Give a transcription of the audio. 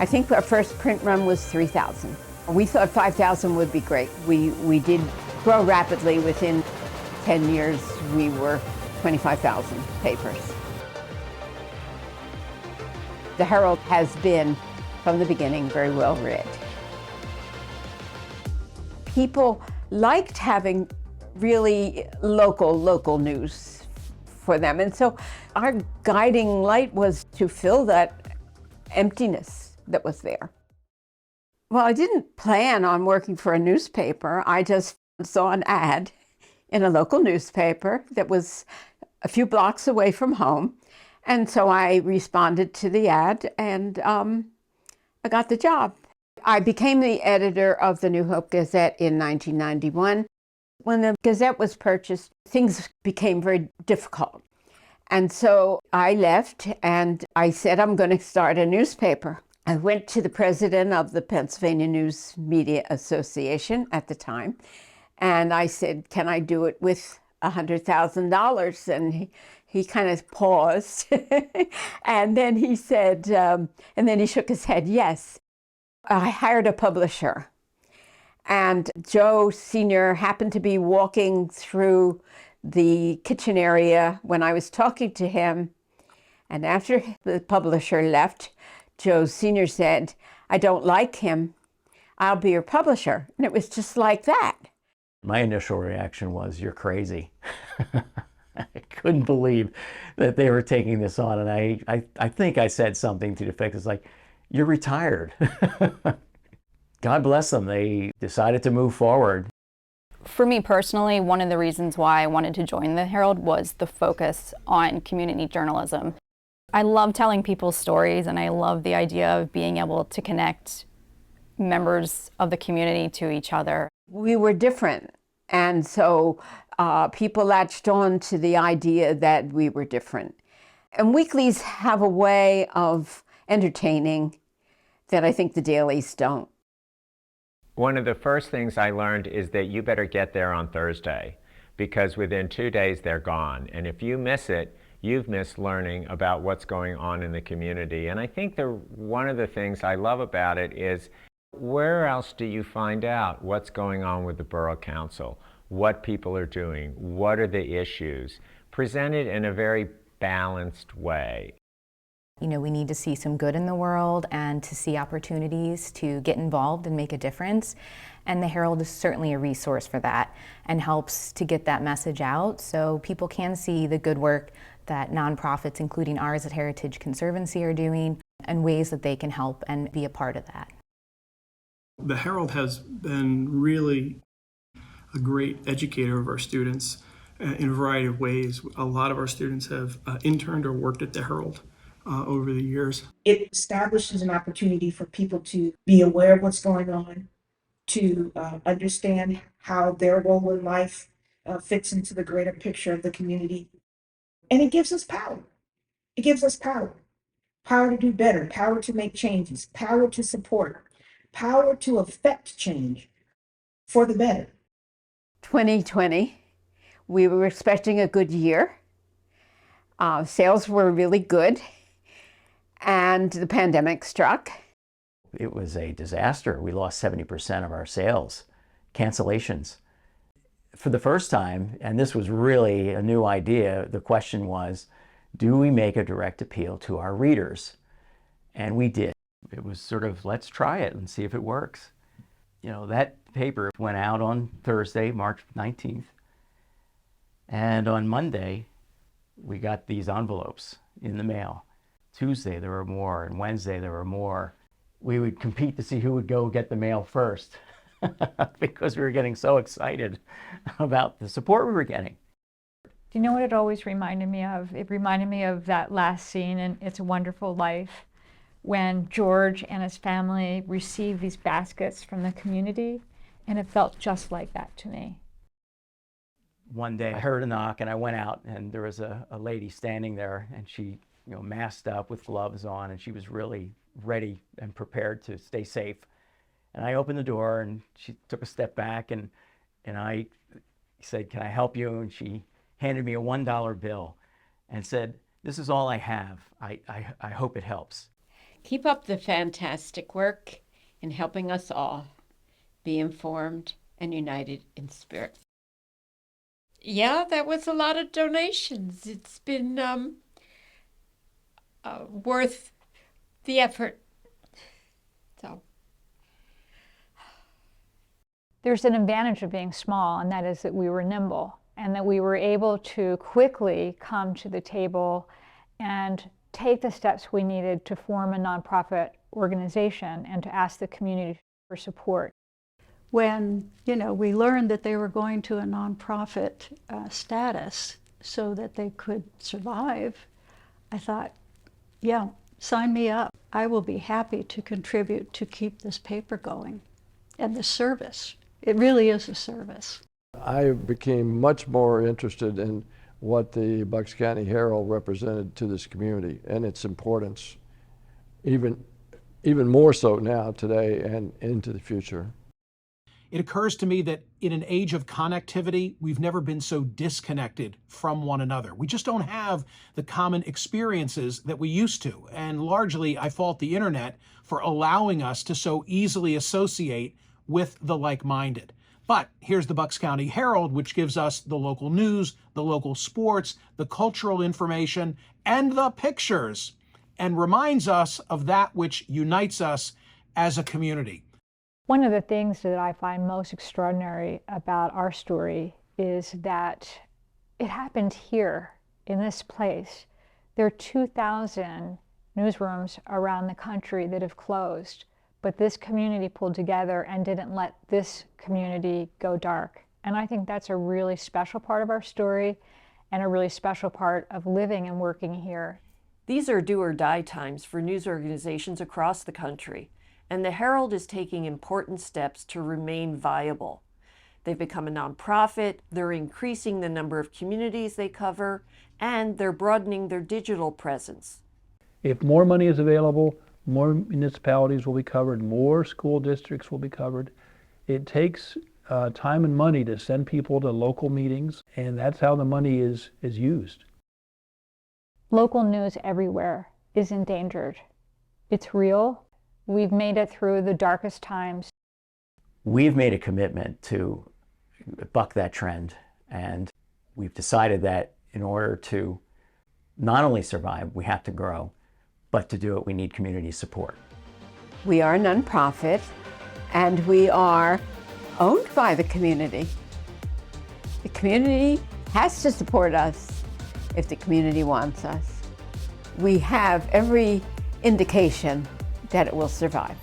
I think our first print run was 3,000. We thought 5,000 would be great. We did grow rapidly. Within 10 years, we were 25,000 papers. The Herald has been, from the beginning, very well read. People liked having really local news for them. And so our guiding light was to fill that emptiness that was there. Well, I didn't plan on working for a newspaper. I just saw an ad in a local newspaper that was a few blocks away from home. And so I responded to the ad, and I got the job. I became the editor of the New Hope Gazette in 1991. When the Gazette was purchased, things became very difficult. And so I left and I said, I'm going to start a newspaper. I went to the president of the Pennsylvania News Media Association at the time, and I said, can I do it with $100,000? And he kind of paused, and then he said, and then he shook his head, yes. I hired a publisher, and Joe Sr. happened to be walking through the kitchen area when I was talking to him, and after the publisher left, Joe Sr. said, I don't like him, I'll be your publisher. And it was just like that. My initial reaction was, you're crazy. I couldn't believe that they were taking this on. And I think I said something to the effect, it's like, you're retired. God bless them. They decided to move forward. For me personally, one of the reasons why I wanted to join the Herald was the focus on community journalism. I love telling people's stories, and I love the idea of being able to connect members of the community to each other. We were different, and so people latched on to the idea that we were different. And weeklies have a way of entertaining that I think the dailies don't. One of the first things I learned is that you better get there on Thursday, because within 2 days they're gone. And if you miss it, you've missed learning about what's going on in the community. And I think one of the things I love about it is, where else do you find out what's going on with the Borough Council, what people are doing, what are the issues, presented in a very balanced way. You know, we need to see some good in the world and to see opportunities to get involved and make a difference. And the Herald is certainly a resource for that and helps to get that message out so people can see the good work that nonprofits, including ours at Heritage Conservancy, are doing and ways that they can help and be a part of that. The Herald has been really a great educator of our students in a variety of ways. A lot of our students have interned or worked at the Herald over the years. It establishes an opportunity for people to be aware of what's going on, to understand how their role in life fits into the greater picture of the community. And it gives us power. It gives us power. Power to do better, power to make changes, power to support, power to affect change for the better. 2020, we were expecting a good year. Sales were really good, and the pandemic struck. It was a disaster. We lost 70% of our sales, cancellations. For the first time, and this was really a new idea, the question was, do we make a direct appeal to our readers? And we did. It was sort of, let's try it and see if it works. You know, that paper went out on Thursday, March 19th. And on Monday, we got these envelopes in the mail. Tuesday, there were more, and Wednesday, there were more. We would compete to see who would go get the mail first because we were getting so excited about the support we were getting. Do you know what it always reminded me of? It reminded me of that last scene in It's a Wonderful Life, when George and his family received these baskets from the community, and it felt just like that to me. One day I heard a knock and I went out, and there was a lady standing there, and she, masked up with gloves on, and she was really ready and prepared to stay safe. And I opened the door, and she took a step back, and I said, "Can I help you?" And she handed me a $1 bill and said, "This is all I have. I hope it helps." Keep up the fantastic work in helping us all be informed and united in spirit. Yeah, that was a lot of donations. It's been worth the effort. So. There's an advantage of being small, and that is that we were nimble and that we were able to quickly come to the table and take the steps we needed to form a nonprofit organization and to ask the community for support. When, we learned that they were going to a nonprofit status so that they could survive, I thought, yeah, sign me up. I will be happy to contribute to keep this paper going and this service. It really is a service. I became much more interested in what the Bucks County Herald represented to this community and its importance, even more so now today and into the future. It occurs to me that in an age of connectivity, we've never been so disconnected from one another. We just don't have the common experiences that we used to. And largely, I fault the internet for allowing us to so easily associate with the like-minded. But here's the Bucks County Herald, which gives us the local news, the local sports, the cultural information, and the pictures, and reminds us of that which unites us as a community. One of the things that I find most extraordinary about our story is that it happened here, in this place. There are 2,000 newsrooms around the country that have closed, but this community pulled together and didn't let this community go dark. And I think that's a really special part of our story and a really special part of living and working here. These are do or die times for news organizations across the country, and the Herald is taking important steps to remain viable. They've become a nonprofit, they're increasing the number of communities they cover, and they're broadening their digital presence. If more money is available, more municipalities will be covered, more school districts will be covered. It takes time and money to send people to local meetings, and that's how the money is used. Local news everywhere is endangered. It's real. We've made it through the darkest times. We've made a commitment to buck that trend, and we've decided that in order to not only survive, we have to grow, but to do it, we need community support. We are a nonprofit, and we are owned by the community. The community has to support us if the community wants us. We have every indication that it will survive.